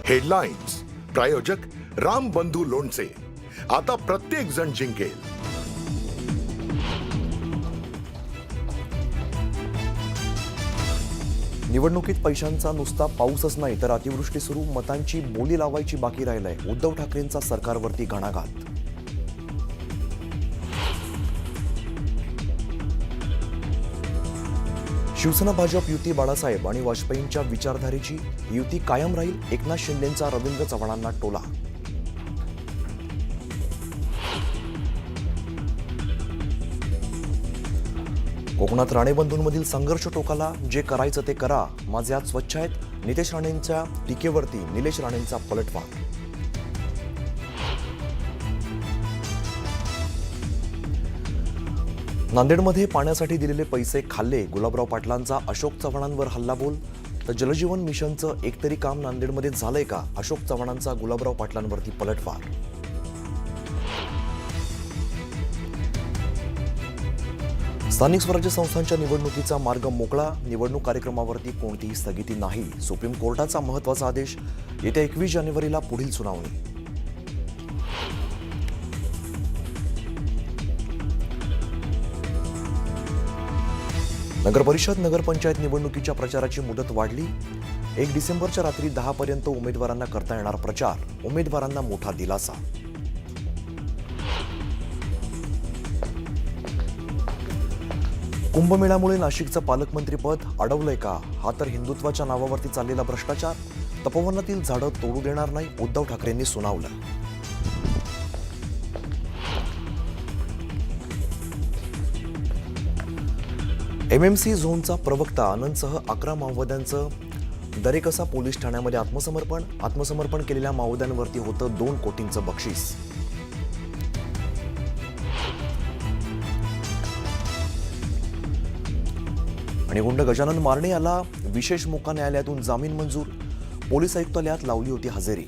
Headlines प्रायोजक राम बंधू लोणचे. आता प्रत्येक जण जिंकेल. निवडणुकीत पैशांचा नुसता पाऊसच नाही तर अतिवृष्टी सुरू, मतांची बोली लावायची बाकी राहिलंय. उद्धव ठाकरेंचा सरकारवरती घणाघात. शिवसेना भाजप युती बाळासाहेब आणि वाजपेयींच्या विचारधारेची युती कायम राहील, एकनाथ शिंदेंचा रवींद्र चव्हाणांना टोला. कोकणात राणेबंधूंमधील संघर्ष टोकाला, जे करायचं ते करा, माझे हात स्वच्छ आहेत. नितेश राणेंच्या टीकेवरती निलेश राणेंचा पलटवार. नांदेडमध्ये पाण्यासाठी दिलेले पैसे खाल्ले, गुलाबराव पाटलांचा अशोक चव्हाणांवर हल्लाबोल. तर जलजीवन मिशनचं एकतरी काम नांदेडमध्ये झालंय का, अशोक चव्हाणांचा गुलाबराव पाटलांवरती पलटवार. स्थानिक स्वराज्य संस्थांच्या निवडणुकीचा मार्ग मोकळा, निवडणूक कार्यक्रमावरती कोणतीही स्थगिती नाही. सुप्रीम कोर्टाचा महत्त्वाचा आदेश, येत्या 21 जानेवारीला पुढील सुनावणी. नगरपरिषद नगरपंचायत निवडणुकीच्या प्रचाराची मुदत वाढली. 1 डिसेंबरच्या रात्री 10 पर्यंत उमेदवारांना करता येणार प्रचार, उमेदवारांना मोठा दिलासा. कुंभमेळ्यामुळे नाशिकचं पालकमंत्रीपद अडवलंय का, हा तर हिंदुत्वाच्या नावावरती चाललेला भ्रष्टाचार. तपोवनातील झाडं तोडू देणार नाही, उद्धव ठाकरेंनी सुनावलं. एमएमसी झोनचा प्रवक्ता आनंदसह 11 माओवाद्यांचं दरेकसा पोलीस ठाण्यामध्ये आत्मसमर्पण केलेल्या माओवाद्यांवरती होतं 2 कोटींचं बक्षीस. आणि गुंड गजानन मारणे याला विशेष मोका न्यायालयातून जामीन मंजूर, पोलीस आयुक्तालयात लावली होती हजेरी.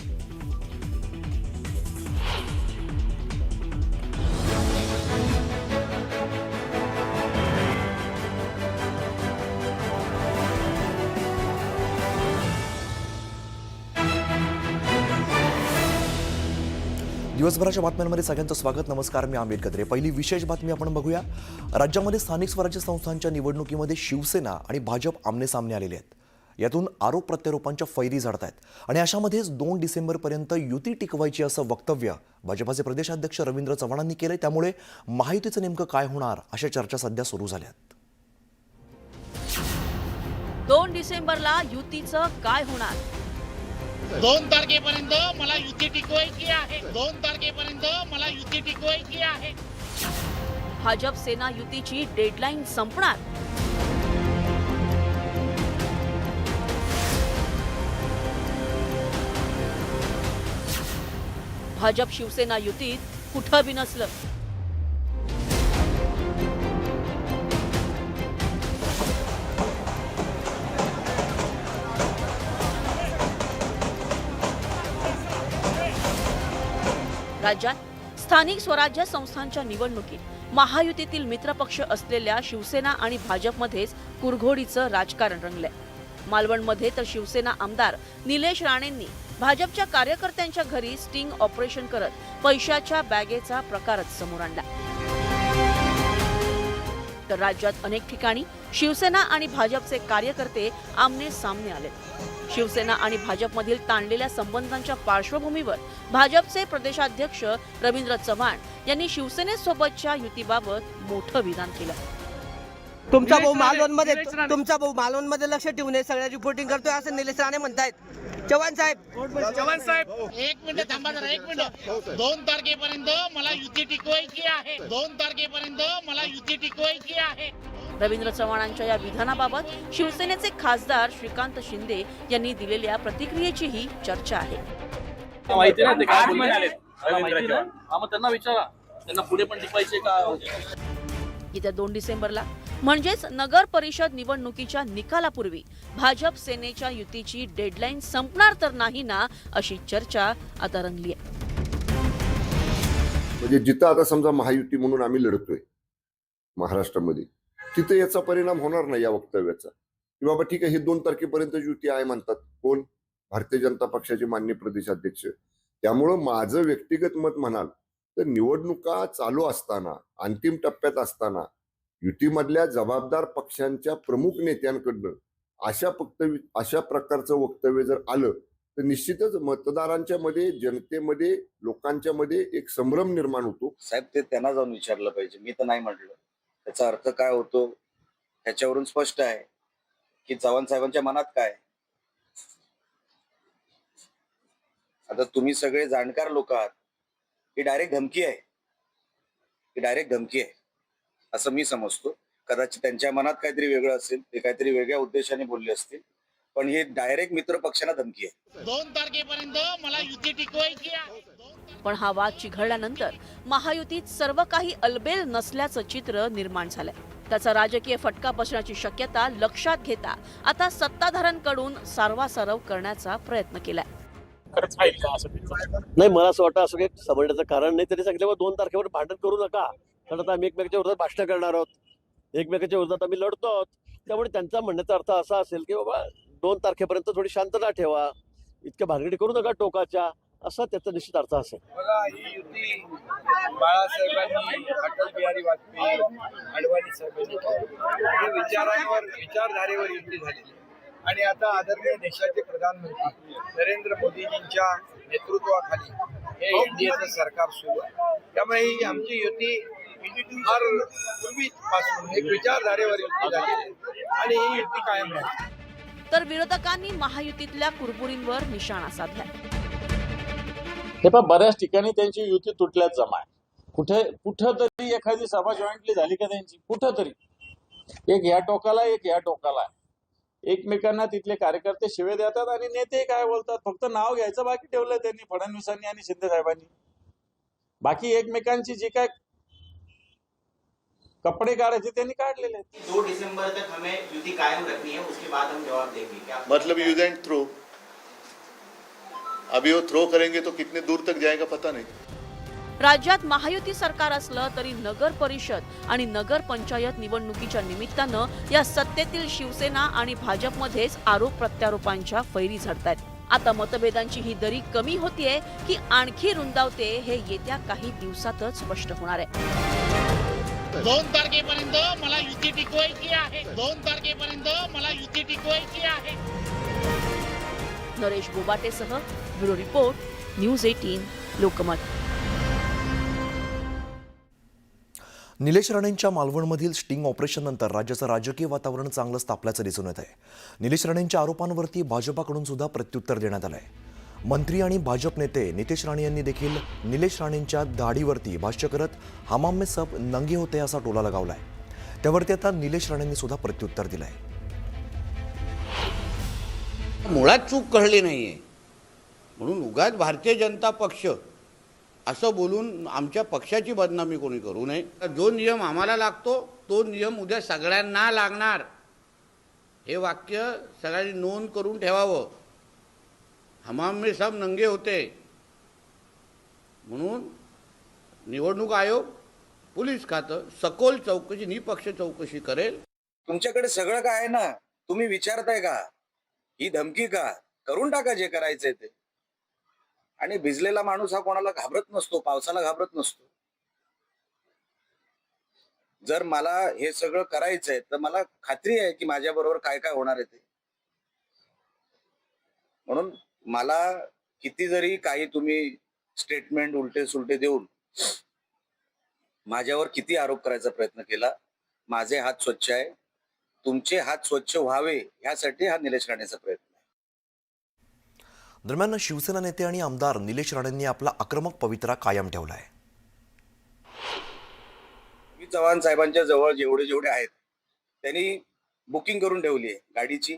दिवसभराच्या बातम्यांमध्ये सगळ्यांचं स्वागत. नमस्कार, मी अमित गद्रे. पहिली विशेष बातमी आपण बघूया. राज्यामध्ये स्थानिक स्वराज्य संस्थांच्या निवडणुकीमध्ये शिवसेना आणि भाजप आमनेसामने आलेले आहेत. यातून आरोप प्रत्यारोपांच्या फैरी झडत आहेत. आणि अशामध्येच 2 डिसेंबरपर्यंत युती टिकवायची असं वक्तव्य भाजपाचे प्रदेशाध्यक्ष रवींद्र चव्हाणांनी केलंय. त्यामुळे महायुतीचं नेमकं काय होणार, अशा चर्चा सध्या सुरू झाल्यात. 2 डिसेंबरला युतीचं काय होणार? 2 तारखेपर्यंत मला युती टिकवायची आहे. 2 तारखेपर्यंत मला युती टिकवायची आहे. भाजप सेना युतीची डेडलाईन संपणार. भाजप शिवसेना युतीत कुठं बी नसलं. राज्यात स्थानिक स्वराज्य संस्थांच्या निवडणुकीत महायुतीतील मित्रपक्ष असलेल्या शिवसेना आणि भाजपमध्येच कुरघोडीचं राजकारण रंगलंय. मालवणमध्ये तर शिवसेना आमदार निलेश राणेंनी भाजपच्या कार्यकर्त्यांच्या घरी स्टिंग ऑपरेशन करत पैशाच्या बॅगेचा प्रकारच समोर आणला. तर राज्यात अनेक ठिकाणी शिवसेना आणि भाजपचे कार्यकर्ते आमने सामने आले. शिवसेना आणि भाजपमधील ताणलेल्या संबंधांच्या पार्श्वभूमीवर भाजपचे प्रदेशाध्यक्ष रवींद्र चव्हाण यांनी शिवसेनेसोबतच्या युतीबाबत मोठं विधान केलं. तुमचा भाऊ मालवणमध्ये लक्ष ठेवून हे सगळ्या रिपोर्टिंग करतोय असं निलेश राणे म्हणतायत. चव्हाण साहेब, एक मिनिट थांबा जरा, 1 मिनिट. 2 तारखेपर्यंत मला युती टिकवायची आहे. 2 तारखेपर्यंत मला युती टिकवायची आहे. रवींद्र चव्हाणांच्या या विधानाबाबत शिवसेनेचे खासदार श्रीकांत शिंदे यांनी दिलेल्या प्रतिक्रियेचीही चर्चा आहे. माहिती नाही ते काय बोलून आले रवींद्रच्या. मग त्यांना विचारा, त्यांना पुढे पण टिकवायचे का. येत्या 2 डिसेंबरला म्हणजेच नगर परिषद निवडणुकीच्या निकालापूर्वी भाजप सेनेच्या युतीची डेडलाईन संपणार तर नाही ना, अशी चर्चा आता रंगली आहे. म्हणजे जिथं आता समजा महायुती म्हणून आम्ही लढतोय महाराष्ट्रामध्ये, तिथे याचा परिणाम होणार नाही या वक्तव्याचा, की बाबा ठीक आहे हे 2 तारखेपर्यंत युती आहे म्हणतात. कोण? भारतीय जनता पक्षाचे माननीय प्रदेशाध्यक्ष. त्यामुळं माझं व्यक्तिगत मत म्हणाल तर निवडणुका चालू असताना, अंतिम टप्प्यात असताना युतीमधल्या जबाबदार पक्षांच्या प्रमुख नेत्यांकडनं अशा प्रकारचं वक्तव्य जर आलं तर निश्चितच मतदारांच्या मध्ये, जनतेमध्ये, लोकांच्या मध्ये एक संभ्रम निर्माण होतो. साहेब, ते त्यांना जाऊन विचारलं पाहिजे. मी तर नाही म्हटलं. त्याचा अर्थ काय होतो ह्याच्यावरून स्पष्ट आहे की चव्हाण साहेबांच्या मनात काय. आता तुम्ही सगळे जाणकार लोक आहात. ही डायरेक्ट धमकी आहे. ही डायरेक्ट धमकी आहे असं मी समजतो. कदाचित त्यांच्या मनात काहीतरी वेगळं असेल, ते काहीतरी वेगळ्या उद्देशाने बोलले असतील, पण ही डायरेक्ट मित्र पक्षांना धमकी आहे. 2 तारखेपर्यंत मला युती टिकवायची आहे. पण हा वाद चिघळल्यानंतर महायुतीत सर्व काही अलबेल नसल्याचं चित्र निर्माण झालंय. त्याचा राजकीय फटका बसण्याची शक्यता लक्षात घेता आता सत्ताधाऱ्यांकडून सारवासारव करण्याचा प्रयत्न केलाय. खरंच राहील का असं त्यांचं? नाही, मला असं वाटतं असं काही समजण्याचं कारण नाही. तरी सांगितलं 2 तारखेवर भांडण करू नका, कारण आता आम्ही एकमेकाच्या विरोधात भाषण करणार आहोत, एकमेकाच्या विरोधात आम्ही लढतो आहोत. त्यामुळे त्यांचा म्हणण्याचा अर्थ असा असेल की बाबा 2 तारखेपर्यंत थोडी शांतता ठेवा, इतक्या भानगडी करू नका टोकाच्या, असा त्याचा निश्चित अर्थ असेल. बघा, ही युती बाळासाहेबांनी, अटल बिहारी वाजपेयी, अडवाणी साहेबांनी विचारधारेवर युती झालेली आणि आता आदरणीय देशाचे प्रधानमंत्री नरेंद्र मोदीजींच्या नेतृत्वाखाली हे एनडीएचं सरकार सुरू आहे. त्यामुळे ही आमची युती फार पूर्वीपासून एक विचारधारेवर युती झालेली आहे आणि ही युती कायम राहील. तर विरोधकांनी महायुतीतल्या कुरबुरींवर निशाणा साधलाय. हे पण बऱ्याच ठिकाणी त्यांची युती तुटल्याच जमा आहे. कुठंतरी एखादी सभा जॉईंटली झाली का त्यांची, कुठंतरी एक या टोकाला एक या टोकाला, एकमेकांना तिथले कार्यकर्ते शिवे देतात आणि नेते काय बोलतात, फक्त नाव घ्यायचं बाकी ठेवलं त्यांनी, फडणवीसांनी आणि शिंदे साहेबांनी. बाकी एकमेकांची जी काय कपडे काढायचे त्यांनी काढलेले. 2 दिसंबर तक हमें युति कायम रखनी है, उसके बाद हम जवाब देंगे. क्या मतलब यूज एंड थ्रो? अभी वो थ्रो करेंगे तो कितने दूर तक जाएगा पता नहीं. राज्यात महायुती सरकार असलं तरी नगर परिषद आणि नगर पंचायत निवडणुकीच्या निमित्तानं या सत्तेतील शिवसेना आणि भाजपमध्येच आरोप प्रत्यारोपांच्या फैरी झडतायत. आता मतभेदांची ही दरी कमी होतीये की आणखी रुंदावते हे येत्या काही दिवसातच स्पष्ट होणार आहे. 2 तारखेपर्यंत मला युती टिकवायची आहे. 2 तारखेपर्यंत मला युती टिकवायची आहे. नरेश गोबाटेसह bureau report, news 18 Lokmat. Nilesh राणेंच्या मालवणमधील स्टिंग ऑपरेशननंतर राज्याचं राजकीय वातावरण चांगलंच तापल्याचं दिसून येत आहे. निलेश राणेंच्या आरोपांवरती भाजपाकडून सुद्धा प्रत्युत्तर देण्यात आलं आहे. मंत्री आणि भाजप नेते नितेश राणे यांनी देखील निलेश राणेंच्या दाढीवरती भाष्य करत हमाम में सब नंगे होते असा टोला लगावलाय. त्यावरती आता निलेश राणेंनी सुद्धा प्रत्युत्तर दिलंय. मुळात चूक कळली नाहीये म्हणून उगाच भारतीय जनता पक्ष असं बोलून आमच्या पक्षाची बदनामी कोणी करू नये. जो नियम आम्हाला लागतो तो नियम उद्या सगळ्यांना लागणार, हे वाक्य सगळ्यांनी नोंद करून ठेवावं. हमाम में सब नंगे होते म्हणून निवडणूक आयोग, पोलीस खातं सखोल चौकशी, निपक्ष चौकशी करेल. तुमच्याकडे सगळं काय आहे ना, तुम्ही विचारताय का ही धमकी का? करून टाका जे करायचंय ते. आणि भिजलेला माणूस हा कोणाला घाबरत नसतो, पावसाला घाबरत नसतो. जर मला हे सगळं करायचंय तर मला खात्री आहे की माझ्या बरोबर काय काय होणार आहे ते. म्हणून मला किती जरी काही तुम्ही स्टेटमेंट उलटे सुलटे देऊन माझ्यावर किती आरोप करायचा प्रयत्न केला, माझे हात स्वच्छ आहे. तुमचे हात स्वच्छ व्हावे ह्यासाठी हा निलेश राणेचा प्रयत्न आहे. दरम्यान शिवसेना नेते आणि आमदार निलेश राणेंनी आपला आक्रमक पवित्रा कायम ठेवला आहे. चव्हाण साहेबांच्या जवळ जेवढे आहेत त्यांनी बुकिंग करून ठेवली आहे गाडीची,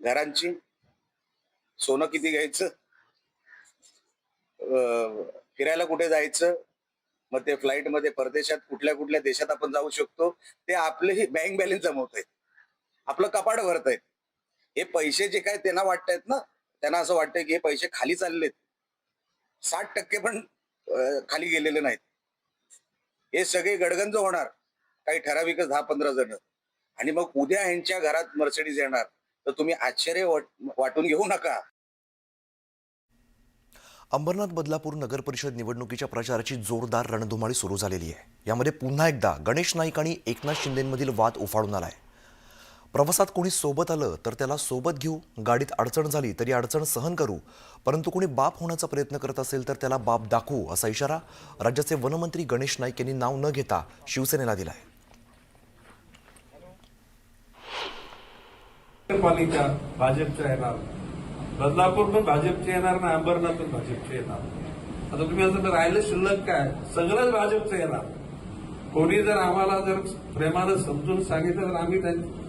घरांची. सोनं किती घ्यायचं, फिरायला कुठे जायचं, मग ते फ्लाईट मध्ये परदेशात कुठल्या कुठल्या देशात आपण जाऊ शकतो, ते आपले बँक बॅलन्स जमवत आहेत, आपलं कपाट भरत आहेत. हे पैसे जे काय त्यांना वाटतायत ना, त्यांना असं वाटतंय की हे पैसे खाली चाललेत. 60% पण खाली गेलेले नाहीत. हे सगळे गडगंज होणार, काही ठराविकच 10-15 जण. आणि मग उद्या यांच्या घरात मर्सिडीज येणार, तर तुम्ही आश्चर्य वाटून घेऊ नका. अंबरनाथ बदलापूर नगर परिषद निवडणुकीच्या प्रचाराची जोरदार रणधुमाळी सुरू झालेली आहे. यामध्ये पुन्हा एकदा गणेश नाईक आणि एकनाथ शिंदेमधील वाद उफाळून आलाय. प्रवासात कोणी सोबत आलं तर त्याला सोबत घेऊ, गाडीत अडचण झाली तरी अडचण सहन करू, परंतु कोणी बाप होण्याचा प्रयत्न करत असेल तर त्याला बाप दाखवू, असा इशारा राज्याचे वनमंत्री गणेश नाईक यांनी नाव न घेता शिवसेनेला दिलाय. पालिका भाजपच्या येणार, बदलापूर पण भाजपचे येणार ना, अंबरनाथ पण भाजपचे येणार. आता तुम्ही असं राहिलं शिल्लक काय, सगळंच भाजपचं येणार. कोणी जर आम्हाला जर प्रेमानं समजून सांगितलं तर आम्ही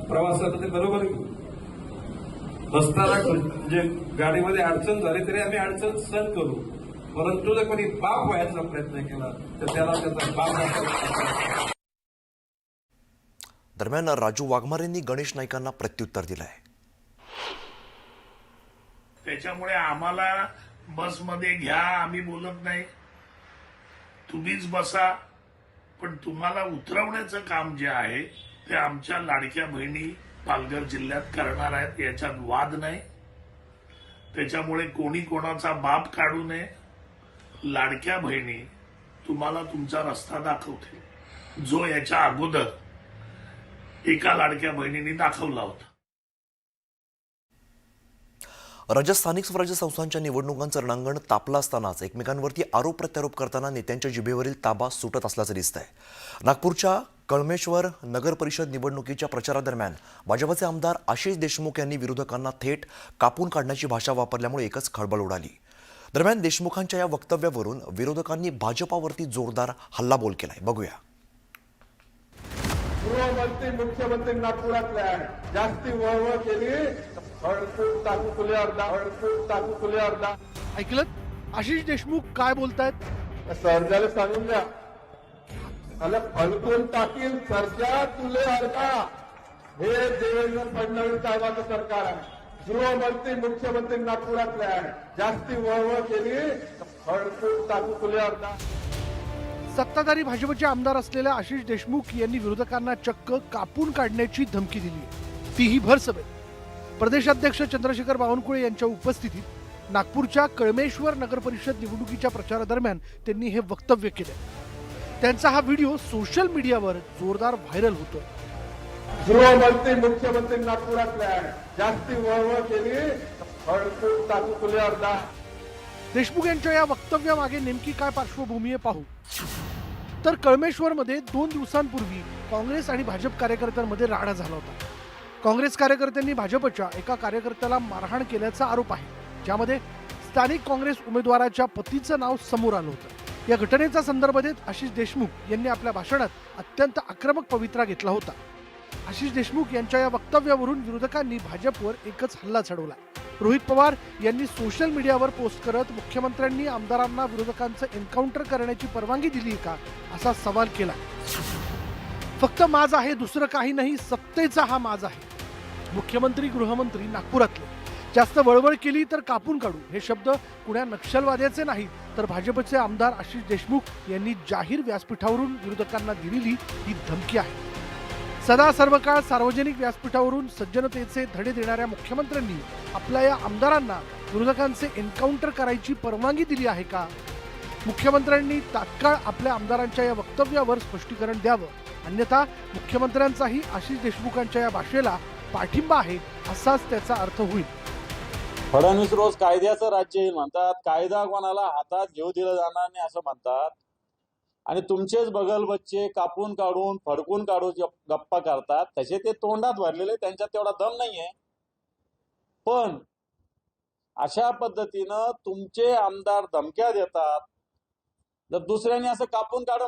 प्रवासाला ते बरोबर घेऊ. बसताना म्हणजे गाडीमध्ये अडचण झाली तरी आम्ही अडचण सहन करू, परंतु जर कोणी बाप व्हायचा प्रयत्न केला तर त्याला त्याचा बाप. दरम्यान राजू वाघमारेंनी गणेश नाईकांना प्रत्युत्तर दिलंय. त्याच्यामुळे आम्हाला बसमध्ये घ्या आम्ही बोलत नाही, तुम्हीच बसा, पण तुम्हाला उतरवण्याचं काम जे आहे ते आमच्या लाडक्या बहिणी पालघर जिल्ह्यात करणार आहेत, याच्यात वाद नाही. त्याच्यामुळे कोणी कोणाचा बाप काढू नये. लाडक्या बहिणी तुम्हाला तुमचा रस्ता दाखवतील, जो याच्या अगोदर एका लाडक्या बहिणीने दाखवला होता. राज्यात स्थानिक स्वराज्य संस्थांच्या निवडणुकांचं रणांगण तापलं असतानाच एकमेकांवरती आरोप प्रत्यारोप करताना नेत्यांच्या जिभेवरील ताबा सुटत असल्याचं दिसतंय. नागपूरच्या कळमेश्वर नगर परिषद निवडणुकीच्या प्रचारादरम्यान भाजपचे आमदार आशिष देशमुख यांनी विरोधकांना थेट कापून काढण्याची भाषा वापरल्यामुळे एकच खळबळ उडाली. दरम्यान देशमुखांच्या या वक्तव्यावरून विरोधकांनी भाजपावरती जोरदार हल्लाबोल केलाय. बघूया. गृहमंत्री मुख्यमंत्री नागपुरातले आहे, जास्ती वळवळ केली हळकूट टाकू तुले अर्धा, हळकूट टाकू तुले अर्धा. ऐकलं आशिष देशमुख काय बोलतायत? सर्जाला सांगून द्या, मला फलकून टाकील सर्जा तुले अर्धा. हे देवेंद्र फडणवीस साहेबांचं सरकार आहे. गृहमंत्री मुख्यमंत्री नागपुरातले आहे, जास्ती वळवळ केली हळकूट टाकू तुले अर्धा. सत्ताधारी भाजपचे आमदार असलेल्या आशिष देशमुख यांनी विरोधकांना चक्क कापून काढण्याची धमकी दिली आहे, तीही भरसभेत. प्रदेशाध्यक्ष चंद्रशेखर बावनकुळे यांच्या उपस्थितीत नागपूरच्या कळमेश्वर नगर परिषद निवडणुकीच्या प्रचारादरम्यान त्यांनी हे वक्तव्य केले. त्यांचा हा व्हिडिओ सोशल मीडियावर जोरदार व्हायरल होतोय. गृहमंत्री मुख्यमंत्री नागपुरातले आहे, जास्ती वळवळ केली हळकूट टाकू तुले अर्धा. देशमुख यांच्या या वक्तव्यामागे नेमकी काय पार्श्वभूमी आहे पाहू. तर कळमेश्वरमध्ये 2 दिवसांपूर्वी काँग्रेस आणि भाजप कार्यकर्त्यांमध्ये राडा झाला होता. काँग्रेस कार्यकर्त्यांनी भाजपच्या एका कार्यकर्त्याला मारहाण केल्याचा आरोप आहे, ज्यामध्ये स्थानिक काँग्रेस उमेदवाराच्या पतीचं नाव समोर आलं होतं. या घटनेचा संदर्भ देत आशिष देशमुख यांनी आपल्या भाषणात अत्यंत आक्रमक पवित्रा घेतला होता. आशिष देशमुख यांच्या या वक्तव्यावरून विरोधकांनी भाजपवर एकच हल्ला चढवला. रोहित पवार यांनी सोशल मीडियावर पोस्ट करत मुख्यमंत्र्यांनी आमदारांना विरोधकांचं एन्काउंटर करण्याची परवानगी दिली का असा सवाल केला. फक्त माज आहे, दुसरं काही नाही, सत्तेचा हा माज आहे. मुख्यमंत्री गृहमंत्री नागपुरातले, जास्त वळवळ केली तर कापून काढू, हे शब्द कुण्या नक्षलवाद्याचे नाहीत, तर भाजपचे आमदार आशिष देशमुख यांनी जाहीर व्यासपीठावरून विरोधकांना दिलेली ही धमकी आहे. सदा सर्व काळ सार्वजनिक व्यासपीठावरून सज्जनतेचे धडे देणाऱ्या मुख्यमंत्र्यांनी आपल्या या आमदारांना विरोधकांचे एन्काउंटर करायची परवानगी दिली आहे का? मुख्यमंत्र्यांनी तात्काळ आपल्या आमदारांच्या या वक्तव्यावर स्पष्टीकरण द्यावं, अन्यथा मुख्यमंत्र्यांचाही आशिष देशमुखांच्या या भाषेला पाठिंबा आहे असाच त्याचा अर्थ होईल. फडणवीस रोज कायद्याचं राज्य येईल म्हणतात, कायदा कोणाला हातात घेऊ दिला जाणार नाही असं म्हणतात, आणि तुमचेच बगल बच्चे कापून काढून फडकून काढून गप्पा करतात. तसे ते तोंडात भरलेले, त्यांच्यात तेवढा दम नाहीये. पण अशा पद्धतीनं तुमचे आमदार धमक्या देतात. जर दुसऱ्यांनी असं कापून काढ